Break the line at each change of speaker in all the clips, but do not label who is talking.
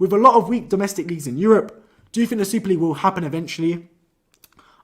with a lot of weak domestic leagues in Europe, do you think the Super League will happen eventually?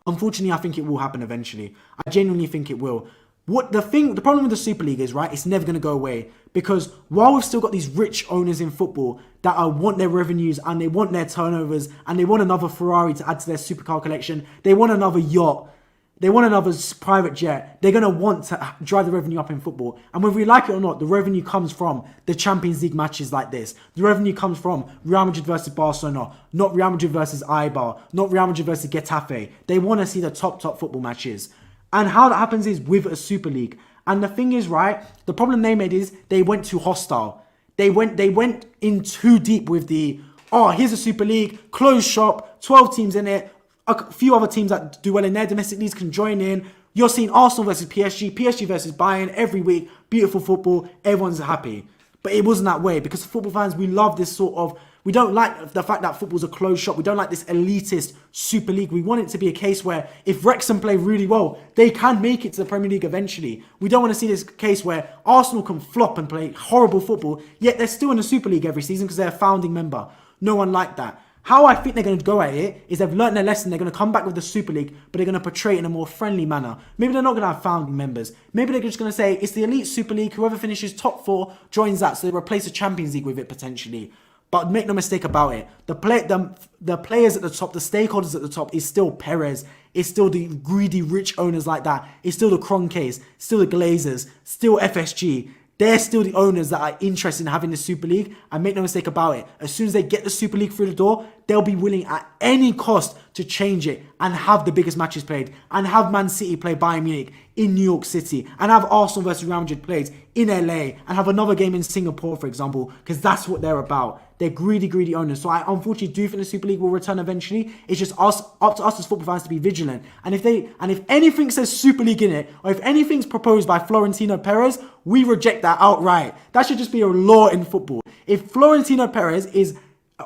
Unfortunately, I think it will happen eventually. I genuinely think it will. The problem with the Super League is, right, it's never going to go away. Because while we've still got these rich owners in football that want their revenues and they want their turnovers and they want another Ferrari to add to their supercar collection, they want another yacht, they want another private jet, they're going to want to drive the revenue up in football. And whether we like it or not, the revenue comes from the Champions League matches like this. The revenue comes from Real Madrid versus Barcelona, not Real Madrid versus Eibar, not Real Madrid versus Getafe. They want to see the top football matches. And how that happens is with a Super League. And the thing is, right, the problem they made is they went too hostile. They went in too deep with here's a Super League, closed shop, 12 teams in it, a few other teams that do well in their domestic leagues can join in. You're seeing Arsenal versus PSG, PSG versus Bayern every week. Beautiful football. Everyone's happy. But it wasn't that way because football fans, we love this sort of... We don't like the fact that football's a closed shop. We don't like this elitist Super League. We want it to be a case where if Wrexham play really well, they can make it to the Premier League eventually. We don't want to see this case where Arsenal can flop and play horrible football, yet they're still in the Super League every season because they're a founding member. No one like that. How I think they're going to go at it is they've learned their lesson. They're going to come back with the Super League, but they're going to portray it in a more friendly manner. Maybe they're not going to have founding members. Maybe they're just going to say it's the elite Super League. Whoever finishes top 4 joins that. So they replace the Champions League with it potentially. But make no mistake about it. The players at the top, the stakeholders at the top is still Perez. It's still the greedy rich owners like that. It's still the Kroenkes, still the Glazers, still FSG. They're still the owners that are interested in having the Super League. And make no mistake about it, as soon as they get the Super League through the door, they'll be willing at any cost to change it and have the biggest matches played and have Man City play Bayern Munich in New York City and have Arsenal versus Real Madrid played in LA and have another game in Singapore, for example, because that's what they're about. They're greedy owners. So I unfortunately do think the Super League will return eventually. It's just up to us as football fans to be vigilant. And if anything says Super League in it, or if anything's proposed by Florentino Perez, we reject that outright. That should just be a law in football. If Florentino Perez is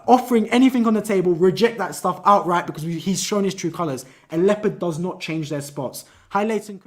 offering anything on the table, reject that stuff outright because he's shown his true colours. A leopard does not change their spots. Hi, Leighton.